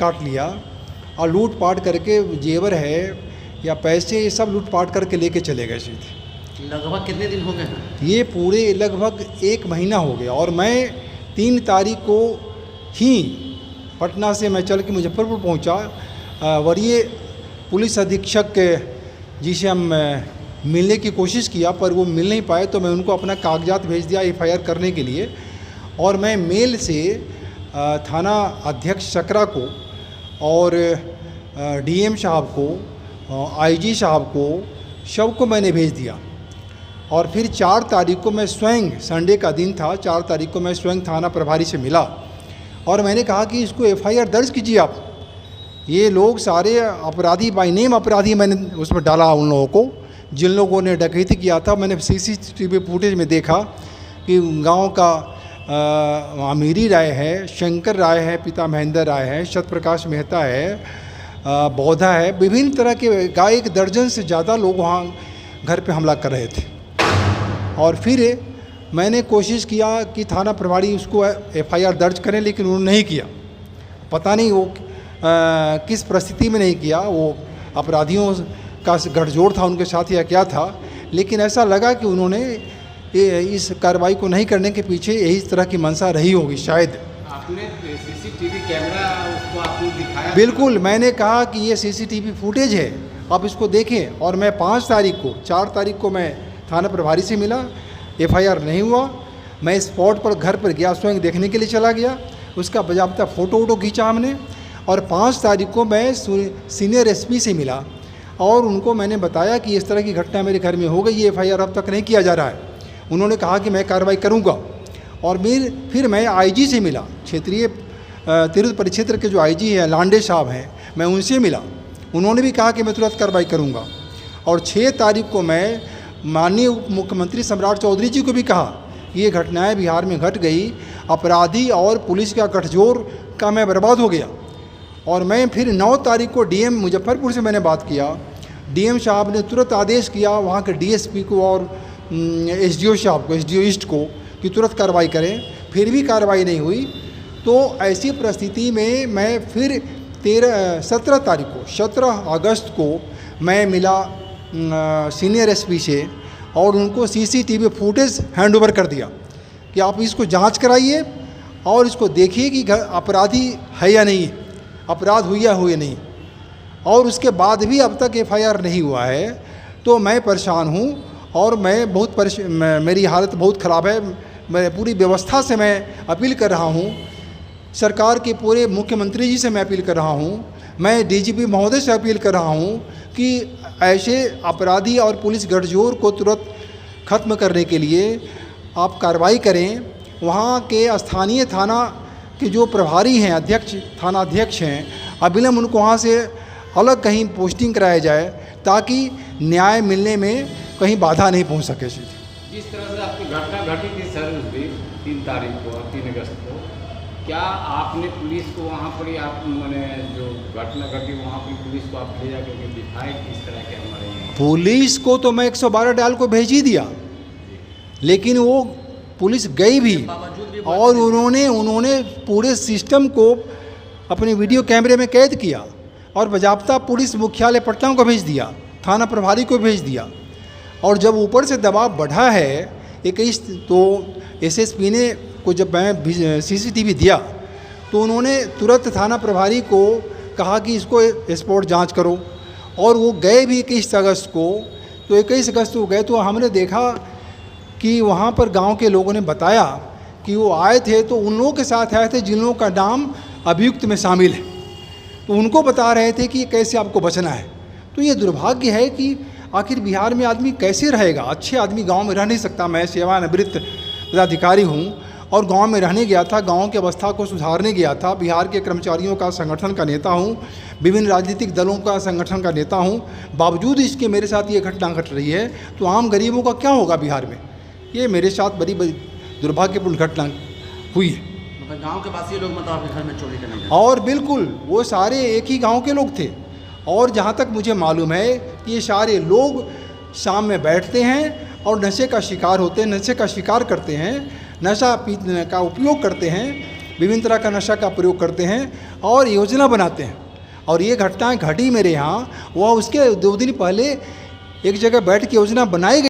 काट लिया और लूट पाट करके जेवर है या पैसे ये सब लूट पाट करके लेके चले गए सीधे। लगभग कितने दिन हो गए हैं? ये पूरे लगभग 1 महीना हो गया और मैं 3 तारीख को ही पटना से मैं चल के मुजफ्फरपुर पहुंचा। वरीय पुलिस अधीक्षक जी से हम मिलने की कोशिश किया पर वो मिल नहीं पाए, तो मैं उनको अपना कागजात भेज दिया FIR करने के लिए। और मैं मेल से थाना अध्यक्ष सकरा को और DM साहब को, IG साहब को, सबको मैंने भेज दिया। और फिर 4 तारीख को मैं स्वयं, संडे का दिन था, 4 तारीख को मैं स्वयं थाना प्रभारी से मिला और मैंने कहा कि इसको FIR दर्ज कीजिए आप। ये लोग सारे अपराधी, बाय नेम अपराधी मैंने उसमें डाला उन लोगों को जिन लोगों ने डकैती किया था। मैंने CCTV फुटेज में देखा कि गांव का अमीरी राय है, शंकर राय है, पिता महेंद्र राय है, सत्यप्रकाश मेहता है, बौद्धा है, विभिन्न तरह के 1 दर्जन से ज़्यादा लोग वहाँ घर पे हमला कर रहे थे। और फिर मैंने कोशिश किया कि थाना प्रभारी उसको FIR दर्ज करें, लेकिन उन्होंने नहीं किया। पता नहीं वो किस परिस्थिति में नहीं किया, वो अपराधियों का गठजोड़ था उनके साथ या क्या था, लेकिन ऐसा लगा कि उन्होंने इस कार्रवाई को नहीं करने के पीछे यही तरह की मंशा रही होगी शायद। आपने CCTV कैमरा उसको आपको दिखाया? बिल्कुल, मैंने कहा कि ये CCTV फुटेज है, आप इसको देखें। और मैं 5 तारीख को, 4 तारीख को मैं थाना प्रभारी से मिला, FIR नहीं हुआ। मैं स्पॉट पर घर पर गया, स्वयं देखने के लिए चला गया, उसका बाज़ाब्ता फ़ोटो खींचा हमने। और 5 तारीख को मैं सीनियर SP से मिला और उनको मैंने बताया कि इस तरह की घटना मेरे घर में हो गई, ये FIR अब तक नहीं किया जा रहा है। उन्होंने कहा कि मैं कार्रवाई करूंगा। और फिर मैं IG से मिला, क्षेत्रीय तिरहुत परिक्षेत्र के जो IG हैं लांडे साहब हैं, मैं उनसे मिला। उन्होंने भी कहा कि मैं तुरंत कार्रवाई करूंगा। और 6 तारीख को मैं माननीय उप मुख्यमंत्री सम्राट चौधरी जी को भी कहा ये घटनाएं बिहार में घट गई, अपराधी और पुलिस का गठजोड़ का मैं बर्बाद हो गया। और मैं फिर 9 तारीख को DM मुजफ्फरपुर से मैंने बात किया। DM साहब ने तुरंत आदेश किया वहाँ के DSP को और SDO साहब को, SDO ईस्ट को, कि तुरंत कार्रवाई करें। फिर भी कार्रवाई नहीं हुई। तो ऐसी परिस्थिति में मैं फिर 17 तारीख को, 17 अगस्त को मैं मिला सीनियर SP से और उनको CCTV फुटेज हैंडओवर कर दिया कि आप इसको जांच कराइए और इसको देखिए कि अपराधी है या नहीं, अपराध हुआ या नहीं। और उसके बाद भी अब तक FIR नहीं हुआ है। तो मैं परेशान हूँ और मैं मेरी हालत बहुत ख़राब है। मैं पूरी व्यवस्था से मैं अपील कर रहा हूँ, सरकार के पूरे मुख्यमंत्री जी से मैं अपील कर रहा हूँ, मैं DGP महोदय से अपील कर रहा हूँ कि ऐसे अपराधी और पुलिस गठजोड़ को तुरंत ख़त्म करने के लिए आप कार्रवाई करें। वहाँ के स्थानीय थाना के जो प्रभारी हैं, अध्यक्ष, थाना अध्यक्ष हैं, अविलंब उनको वहाँ से अलग कहीं पोस्टिंग कराया जाए ताकि न्याय मिलने में कहीं बाधा नहीं पहुँच सके। जिस तरह से आपकी घटना घटी थी सर उस दिन 3 तारीख को, 3 अगस्त को, क्या आपने पुलिस को वहाँ पर ही आप मैंने जो घटना घटी वहाँ पर पुलिस को आप ले जा करके दिखाए किस तरह के हमारे यहाँ? पुलिस को तो मैं 112 डायल को भेज ही दिया, लेकिन वो पुलिस गई भी और उन्होंने पूरे सिस्टम को अपने वीडियो कैमरे में कैद किया और बाज़ाब्ता पुलिस मुख्यालय पटना को भेज दिया, थाना प्रभारी को भेज दिया। और जब ऊपर से दबाव बढ़ा है 21 तो SSP ने को जब मैं CCTV दिया तो उन्होंने तुरंत थाना प्रभारी को कहा कि इसको स्पॉट जांच करो। और वो गए भी 21 अगस्त को। तो 21 अगस्त को गए तो हमने देखा कि वहाँ पर गांव के लोगों ने बताया कि वो आए थे तो उन लोगों के साथ आए थे जिन लोगों का नाम अभियुक्त में शामिल है। तो उनको बता रहे थे कि कैसे आपको बचना है। तो ये दुर्भाग्य है कि आखिर बिहार में आदमी कैसे रहेगा। अच्छे आदमी गांव में रह नहीं सकता। मैं सेवानिवृत्त पदाधिकारी हूं और गांव में रहने गया था, गांव की अवस्था को सुधारने गया था। बिहार के कर्मचारियों का संगठन का नेता हूं, विभिन्न राजनीतिक दलों का संगठन का नेता हूं। बावजूद इसके मेरे साथ ये घटना घट रही है तो आम गरीबों का क्या होगा बिहार में। ये मेरे साथ बड़ी दुर्भाग्यपूर्ण घटना हुई है। मतलब गाँव के वासी लोग मतलब आपके घर में चोरी करने गए? और बिल्कुल वो सारे एक ही गाँव के लोग थे। और जहाँ तक मुझे मालूम है कि ये सारे लोग शाम में बैठते हैं और नशे का शिकार होते हैं, नशे का शिकार करते हैं, नशा का उपयोग करते हैं विभिन्न तरह का नशा का प्रयोग करते हैं और योजना बनाते हैं। और ये घटनाएं घटी मेरे यहाँ, वह उसके 2 दिन पहले एक जगह बैठ के योजना बनाई गई।